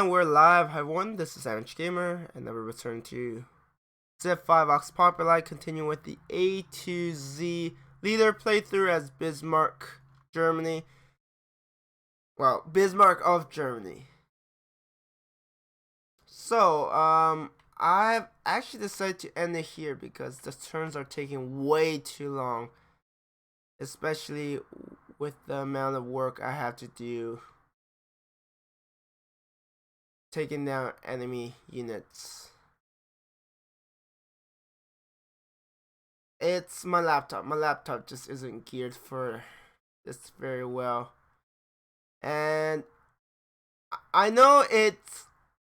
And we're live. Hi everyone, this is Average Gamer, and then we return to Civ 5 Vox Populi, continuing with the A to Z leader playthrough as Bismarck, Germany. Well, Bismarck of Germany. So, I've actually decided to end it here because the turns are taking way too long, especially with the amount of work I have to do taking down enemy units. It's my laptop. My laptop just isn't geared for this very well. And I know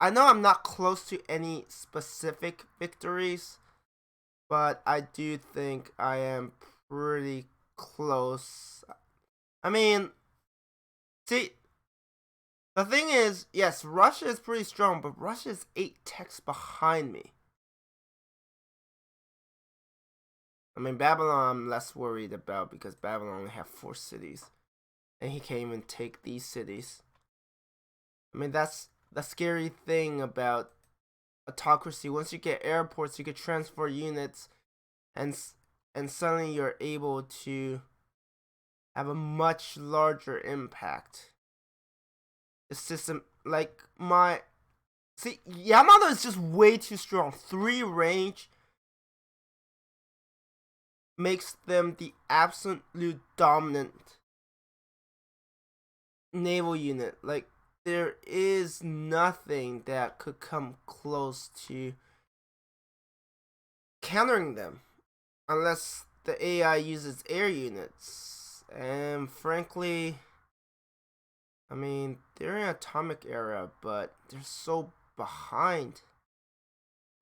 I'm not close to any specific victories, but I do think I am pretty close. I mean, see, the thing is, yes, Russia is pretty strong, but Russia is 8 techs behind me. I mean, Babylon I'm less worried about because Babylon only have 4 cities. And he can't even take these cities. I mean, that's the scary thing about autocracy. Once you get airports, you can transfer units, and suddenly you're able to have a much larger impact. The system, like Yamato is just way too strong. 3 range makes them the absolute dominant naval unit. Like, there is nothing that could come close to countering them unless the AI uses air units. And frankly, I mean, they're in atomic era, but they're so behind.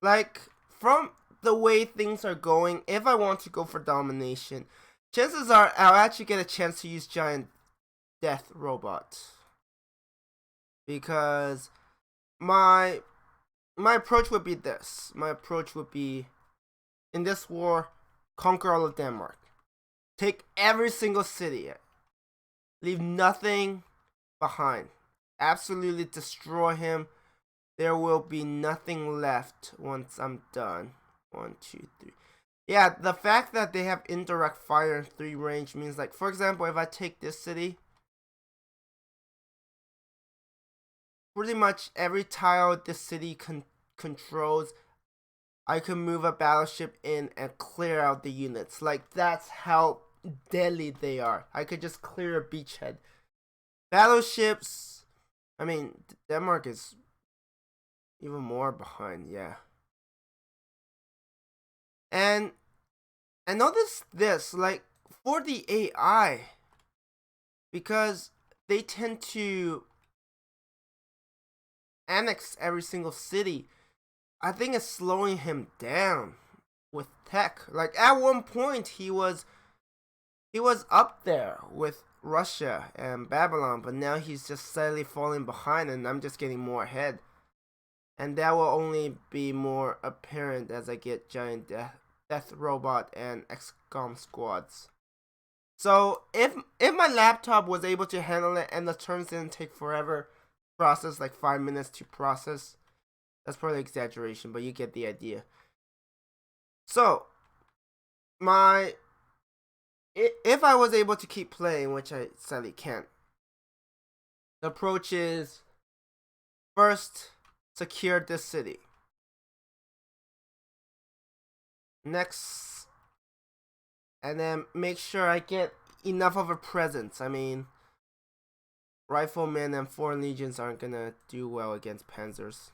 Like, from the way things are going, if I want to go for domination, chances are I'll actually get a chance to use giant death robots. Because my approach would be this. My approach would be, in this war, conquer all of Denmark. Take every single city. Leave nothing behind. Absolutely destroy him. There will be nothing left once I'm done. 1, 2, 3. Yeah, the fact that they have indirect fire and 3 range means, like, for example, if I take this city, pretty much every tile this city controls, I can move a battleship in and clear out the units. Like, that's how deadly they are. I could just clear a beachhead. Battleships, I mean, Denmark is even more behind, yeah. And notice this, like, for the AI, because they tend to annex every single city, I think it's slowing him down with tech. Like, at one point he was up there with Russia and Babylon, but now he's just slightly falling behind, and I'm just getting more ahead. And that will only be more apparent as I get giant death robot and XCOM squads. So if my laptop was able to handle it and the turns didn't take forever, process, like 5 minutes to process, that's probably exaggeration, but you get the idea. So if I was able to keep playing, which I sadly can't, the approach is, first, secure this city. Next, and then make sure I get enough of a presence. I mean, riflemen and foreign legions aren't gonna do well against panzers.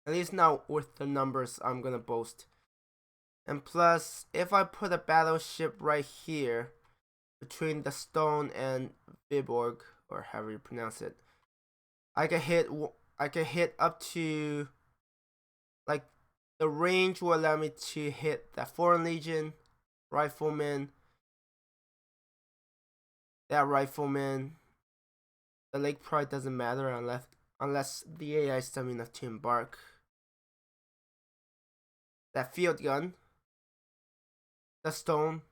At least not with the numbers I'm gonna boast. And plus, if I put a battleship right here between the stone and Viborg, or however you pronounce it, I can hit up to, like, the range will allow me to hit that foreign legion, rifleman, that rifleman. The lake pride doesn't matter unless the AI is dumb enough to embark. That field gun, the stone,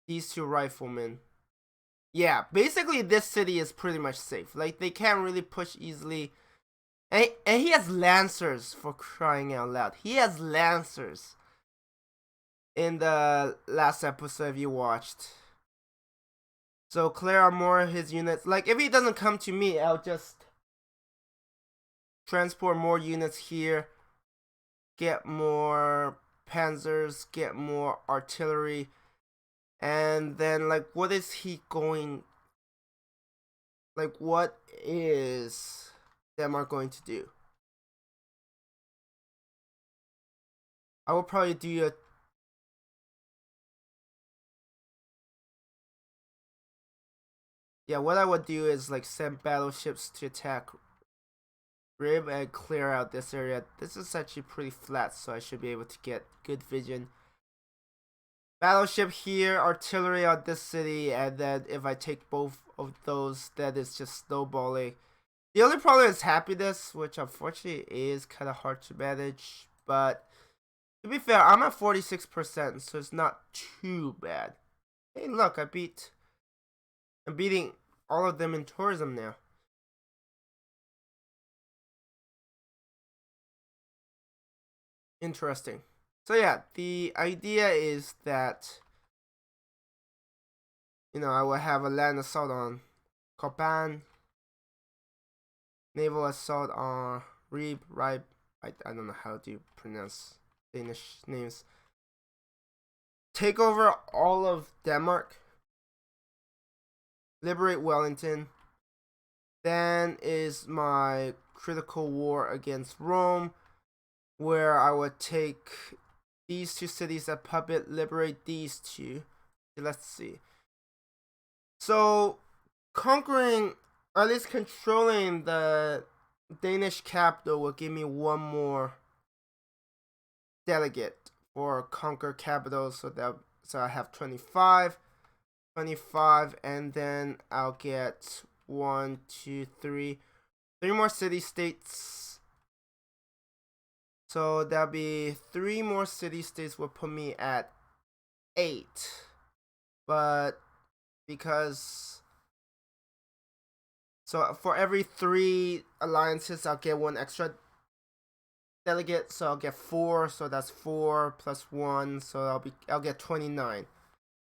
these 2 riflemen. Yeah, basically this city is pretty much safe. Like, they can't really push easily And he has lancers, for crying out loud. He has lancers in the last episode if you watched. So clear out more of his units. Like, if he doesn't come to me, I'll just transport more units here, get more panzers, get more artillery, and then, like, what is he going... Like, what is Denmark going to do? I will probably do a... Yeah, what I would do is, like, send battleships to attack Rib and clear out this area. This is actually pretty flat, so I should be able to get good vision. Battleship here, artillery on this city, and then if I take both of those, that is just snowballing. The only problem is happiness, which unfortunately is kind of hard to manage, but to be fair, I'm at 46%, so it's not too bad. Hey, look, I'm beating all of them in tourism now. Interesting. So yeah, the idea is that, you know, I will have a land assault on Copan, naval assault on Ribe. I don't know how to pronounce Danish names. Take over all of Denmark. Liberate Wellington. Then is my critical war against Rome, where I would take these two cities at Puppet, liberate these two. Let's see. So, conquering, or at least controlling the Danish capital will give me one more delegate for conquer capital, so I have 25, and then I'll get 1, 2, 3 more city states. So that'll be 3 more city states will put me at 8. But because, so for every 3 alliances, I'll get 1 extra delegate. So I'll get 4. So that's 4 plus 1. So I'll get 29.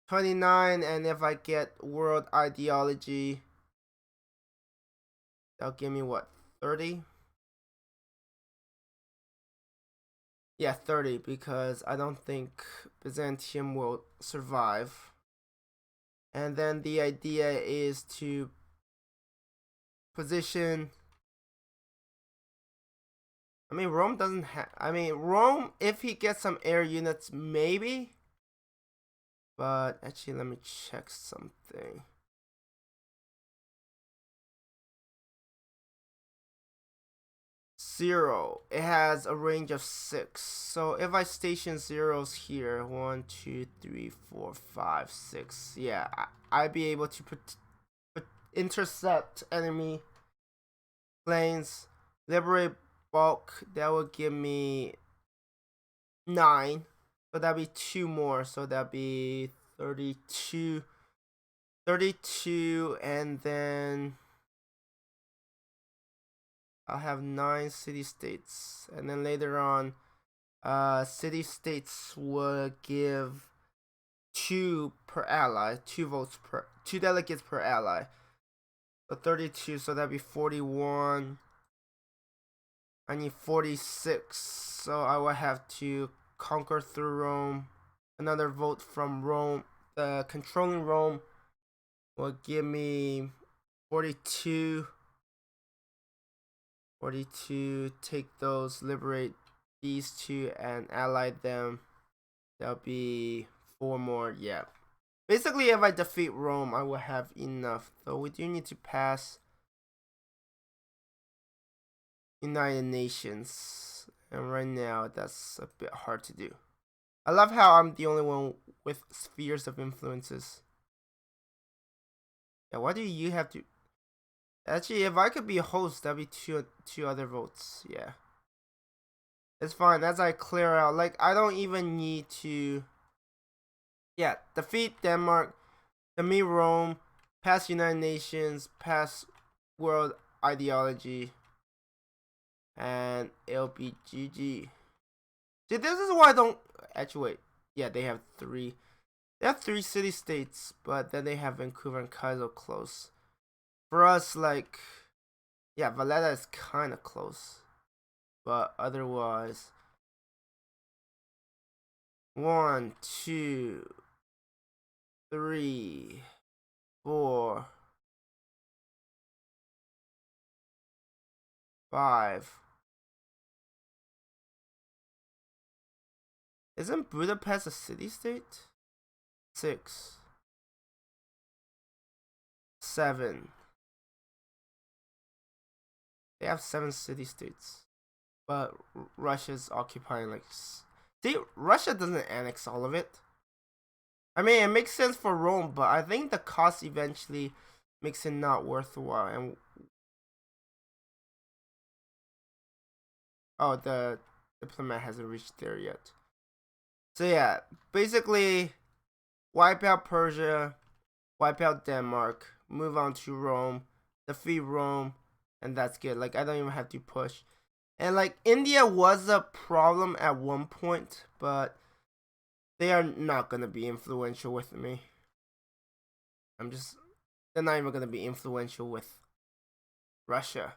29, and if I get world ideology, that'll give me what, 30? Yeah, 30, because I don't think Byzantium will survive. And then the idea is to position... I mean, Rome doesn't have... I mean, Rome, if he gets some air units, maybe. But actually, let me check something. Zero. It has a range of 6. So if I station zeros here, 1, 2, 3, 4, 5, 6. Yeah, I'd be able to intercept enemy planes, liberate bulk. That would give me 9. So that'd be 2 more. So that'd be 32. 32, and then I'll have 9 city states, and then later on, city states would give 2 per ally, 2 votes per, 2 delegates per ally. So 32, so that'd be 41. I need 46, so I will have to conquer through Rome. Another vote from Rome, controlling Rome will give me 42. 42, take those, liberate these 2, and ally them. That'll be 4 more, yeah. Basically, if I defeat Rome, I will have enough. Though we do need to pass United Nations. And right now, that's a bit hard to do. I love how I'm the only one with spheres of influences. Yeah, why do you have to... Actually, if I could be a host, that'd be two other votes. Yeah. It's fine. As I clear out, like, I don't even need to... Yeah, defeat Denmark, defeat Rome, pass United Nations, pass world ideology. and it'll be GG. See, this is why I don't actually wait. Yeah, they have three. They have three city states, but then they have Vancouver and Kaiser close. For us, like, yeah, Valletta is kind of close, but otherwise, 1, 2, 3, 4, 5. Isn't Budapest a city state? 6, 7. They have 7 city states, but Russia's occupying like. See, Russia doesn't annex all of it. I mean, it makes sense for Rome, but I think the cost eventually makes it not worthwhile. And oh, the diplomat hasn't reached there yet. So yeah, basically, wipe out Persia, wipe out Denmark, move on to Rome, defeat Rome, and that's good. Like, I don't even have to push. And like, India was a problem at one point, but they are not gonna be influential with me. They're not even gonna be influential with Russia.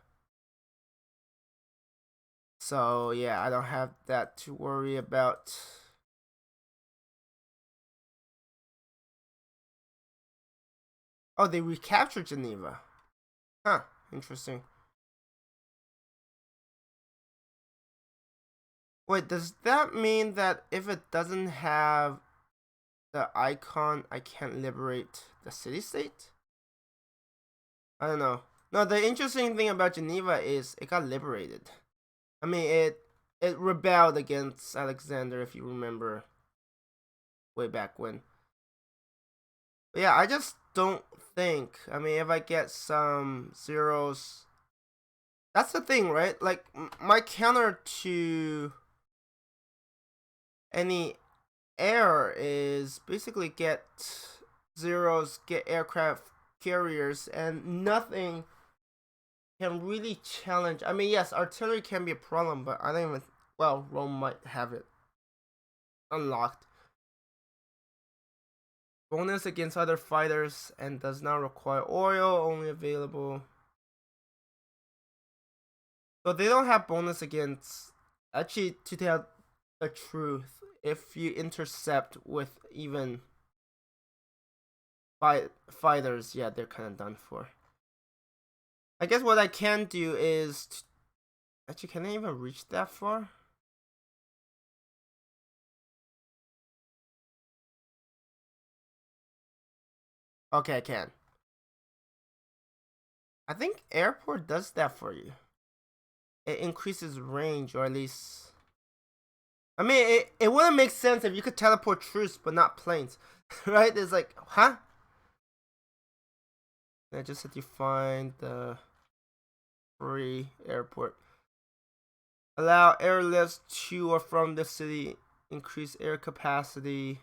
So yeah, I don't have that to worry about. Oh, they recaptured Geneva. Huh, interesting. Wait, does that mean that if it doesn't have the icon, I can't liberate the city-state? I don't know. No, the interesting thing about Geneva is it got liberated. I mean, it rebelled against Alexander, if you remember, way back when. But yeah, I just don't think. I mean, if I get some zeros, that's the thing, right? Like, my counter to any air is basically get zeros, get aircraft carriers, and nothing can really challenge. I mean, yes, artillery can be a problem, but I don't even. Well, Rome might have it unlocked. Bonus against other fighters and does not require oil, only available. So they don't have bonus against. Actually, to tell the truth, if you intercept with even fighters, yeah, they're kind of done for. I guess what I can do is. Actually, can I even reach that far? Okay, I can. I think airport does that for you. It increases range, or at least. I mean, it wouldn't make sense if you could teleport troops but not planes, right? It's like, huh? I just had to find the free airport. Allow airlifts to or from the city. Increase air capacity.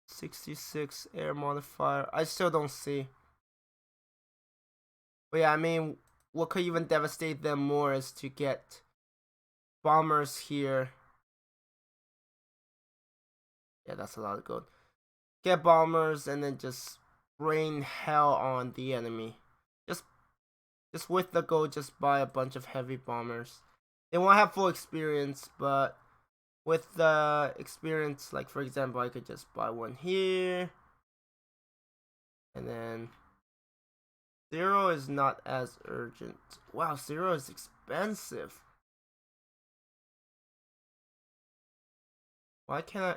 66 air modifier. I still don't see. But yeah, I mean, what could even devastate them more is to get bombers here. Yeah, that's a lot of gold. Get bombers and then just rain hell on the enemy. Just with the gold, just buy a bunch of heavy bombers. They won't have full experience, but with the experience, like for example, I could just buy one here. And then 0 is not as urgent. Wow, 0 is expensive. Why can't I?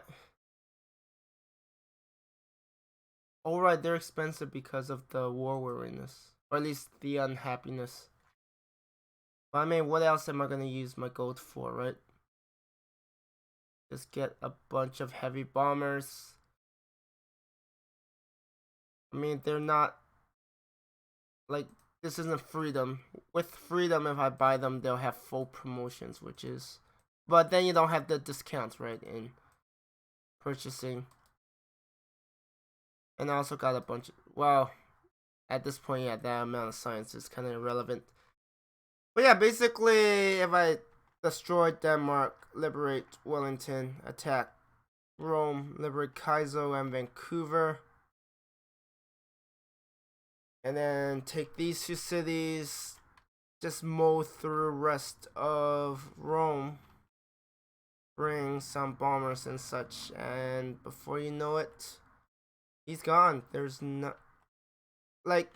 Oh right, they're expensive because of the war weariness. Or at least the unhappiness. But I mean, what else am I gonna use my gold for, right? Just get a bunch of heavy bombers. I mean, they're not like, this isn't freedom. With freedom, if I buy them, they'll have full promotions, which is, but then you don't have the discounts, right, in purchasing. And I also got a bunch of, well, at this point, yeah, that amount of science is kind of irrelevant. But yeah, basically, if I destroy Denmark, liberate Wellington, attack Rome, liberate Kaizo and Vancouver, and then take these two cities, just mow through rest of Rome, bring some bombers and such, and before you know it, he's gone. There's no, like,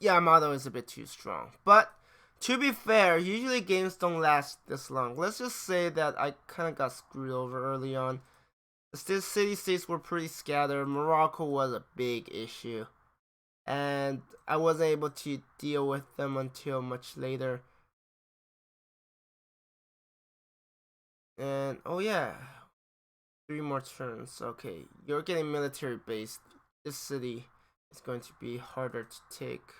Yamato is a bit too strong. But to be fair, usually games don't last this long. Let's just say that I kind of got screwed over early on. The city states were pretty scattered. Morocco was a big issue, and I wasn't able to deal with them until much later. And oh yeah, 3 more turns. Okay, you're getting military based. This city is going to be harder to take.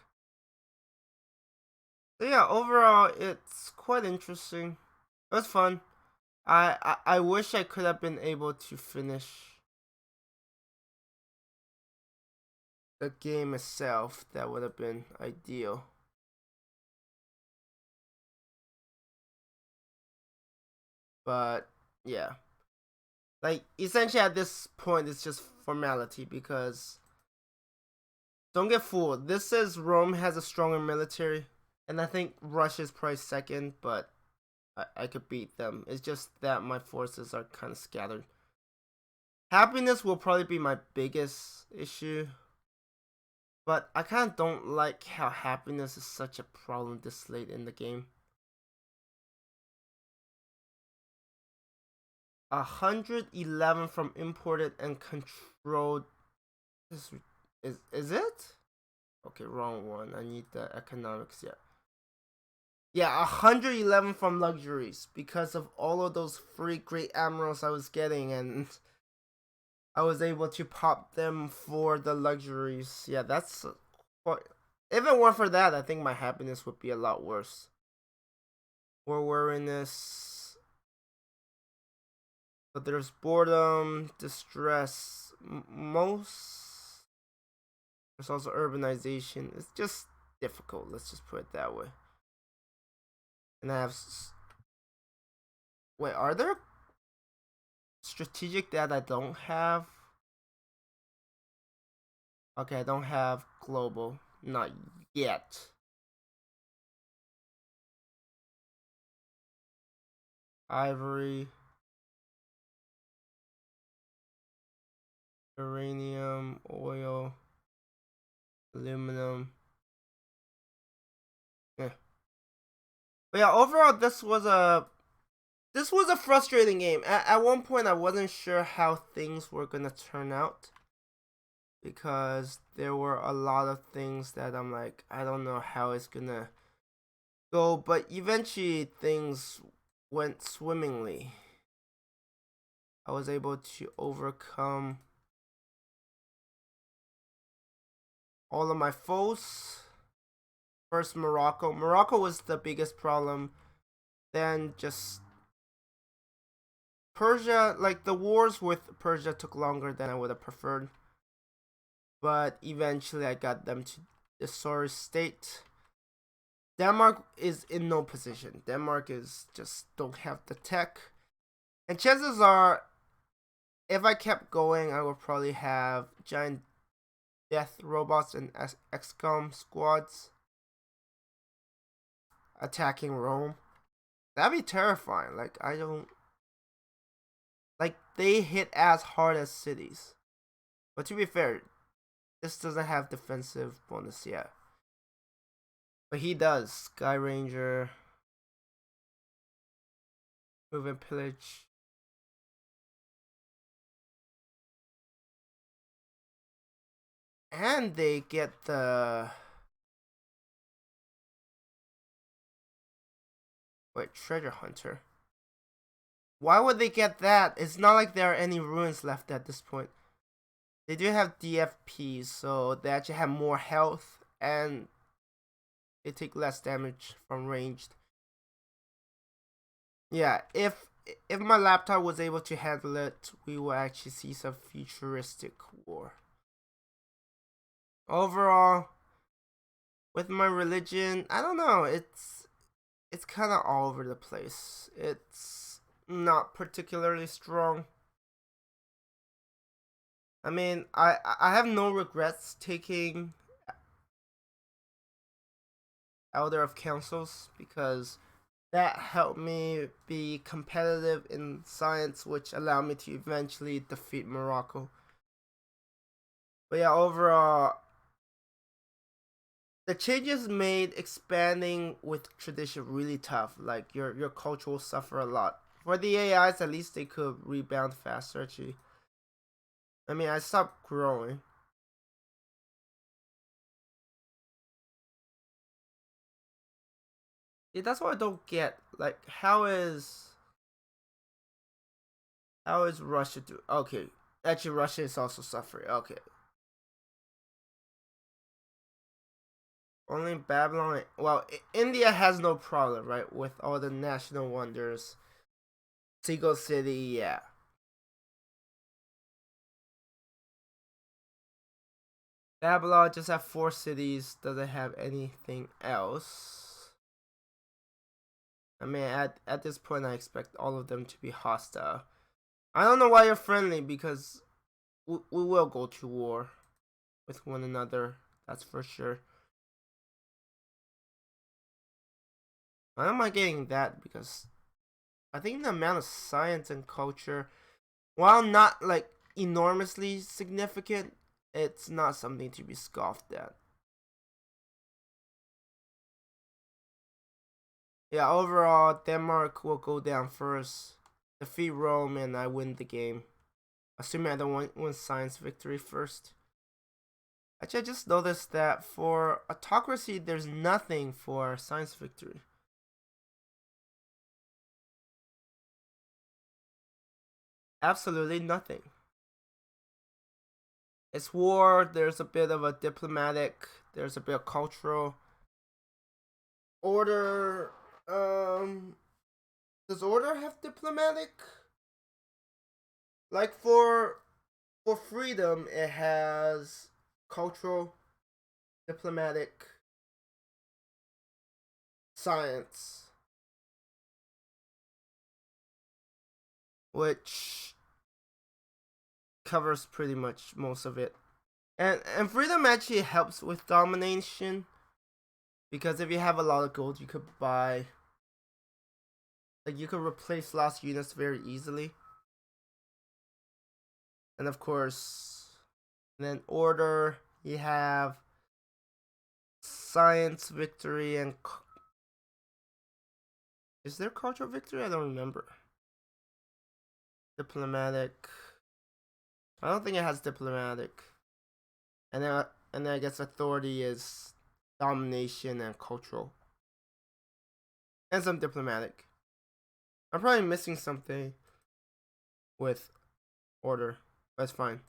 So yeah, overall, it's quite interesting. It was fun. I wish I could have been able to finish the game itself. That would have been ideal. But yeah, like essentially at this point, it's just formality because don't get fooled. This says Rome has a stronger military, and I think Russia's probably second, but I could beat them. It's just that my forces are kind of scattered. Happiness will probably be my biggest issue, but I kind of don't like how happiness is such a problem this late in the game. 111 from imported and controlled. Is it? Okay, wrong one. I need the economics. Yeah, 111 from luxuries because of all of those free great admirals I was getting, and I was able to pop them for the luxuries. Yeah, that's quite. If it weren't for that, I think my happiness would be a lot worse. War weariness. But there's boredom, distress, most. There's also urbanization. It's just difficult. Let's just put it that way. And I have. Wait, are there strategic that I don't have? Okay, I don't have global. Not yet. Ivory. Uranium, oil, aluminum. Yeah. But yeah, overall this was a frustrating game. At one point I wasn't sure how things were gonna turn out because there were a lot of things that I'm like, I don't know how it's gonna go, but eventually things went swimmingly. I was able to overcome all of my foes. First, Morocco. Morocco was the biggest problem. Then just Persia, like the wars with Persia took longer than I would have preferred. But eventually I got them to the sorry state. Denmark is in no position. Denmark is just don't have the tech. And chances are, if I kept going, I would probably have giant death robots and XCOM squads attacking Rome. That'd be terrifying. Like, I don't. Like, they hit as hard as cities. But to be fair, this doesn't have defensive bonus yet. But he does. Sky Ranger. Move and pillage. And they get the. Wait, Treasure Hunter. Why would they get that? It's not like there are any ruins left at this point. They do have DFPs, so they actually have more health and they take less damage from ranged. Yeah, if my laptop was able to handle it, we will actually see some futuristic war. overall, with my religion, I don't know. It's kind of all over the place. It's not particularly strong. I mean, I have no regrets taking Elder of Councils because that helped me be competitive in science, which allowed me to eventually defeat Morocco. But yeah, overall, the changes made expanding with tradition really tough. Like your culture will suffer a lot. For the AIs, at least they could rebound faster. Actually, I mean, I stopped growing. Yeah, that's what I don't get. Like, how is Russia do? Okay, actually, Russia is also suffering. Okay, only Babylon. Well, India has no problem, right, with all the national wonders. Seagull City, yeah. Babylon just have 4 cities. Doesn't have anything else. I mean, at this point, I expect all of them to be hostile. I don't know why you're friendly because we will go to war with one another. That's for sure. Why am I getting that? Because I think the amount of science and culture, while not like enormously significant, it's not something to be scoffed at. Yeah, overall, Denmark will go down first, defeat Rome, and I win the game. Assuming I don't win science victory first. Actually, I just noticed that for autocracy, there's nothing for science victory. Absolutely nothing. It's war, there's a bit of a diplomatic, there's a bit of cultural. Order, does order have diplomatic? Like for freedom, it has cultural, diplomatic, science, which covers pretty much most of it. And freedom actually helps with domination because if you have a lot of gold, you could buy, like, you could replace lost units very easily. And of course, then order, you have science victory and is there cultural victory? I don't remember. Diplomatic. I don't think it has diplomatic. And then I guess authority is domination and cultural. And some diplomatic. I'm probably missing something with order. That's fine.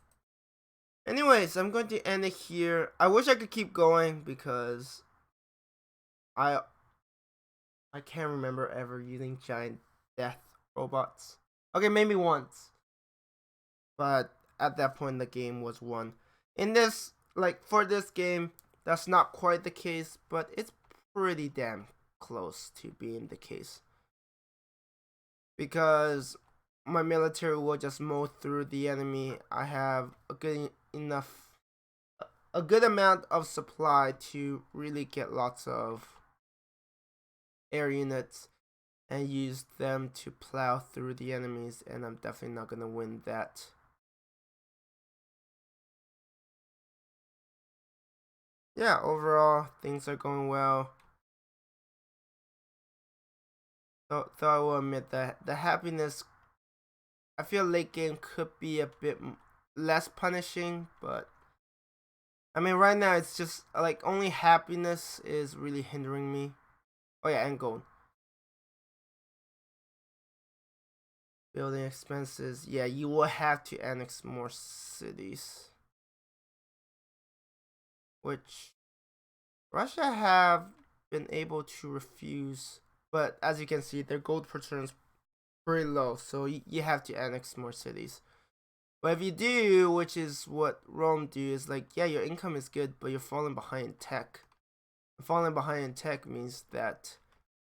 Anyways, I'm going to end it here. I wish I could keep going because I I can't remember ever using giant death robots. Okay, maybe once. But at that point the game was won. In this, like, for this game, that's not quite the case, but it's pretty damn close to being the case. Because my military will just mow through the enemy. I have a good amount of supply to really get lots of air units and use them to plow through the enemies, and I'm definitely not gonna win that. Yeah, overall things are going well. Though I will admit that the happiness, I feel late game could be a bit less punishing, but I mean right now it's just like only happiness is really hindering me. Oh yeah, and gold. Building expenses. Yeah, you will have to annex more cities. Which Russia have been able to refuse. But as you can see, their gold per turn is pretty low. So you have to annex more cities. But if you do, which is what Rome do, is like, yeah, your income is good, but you're falling behind in tech. Falling behind in tech means that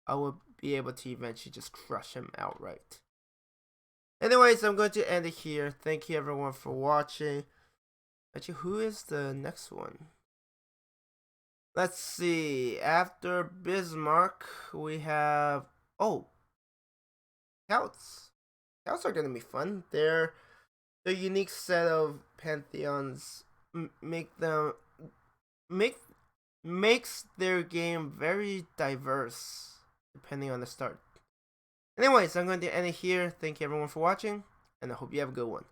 I will be able to eventually just crush him outright. Anyways, I'm going to end it here. Thank you everyone for watching. Actually, who is the next one? Let's see. After Bismarck, we have Celts. Celts are gonna be fun. They're the unique set of pantheons makes their game very diverse depending on the start. Anyways, I'm going to end it here. Thank you everyone for watching, and I hope you have a good one.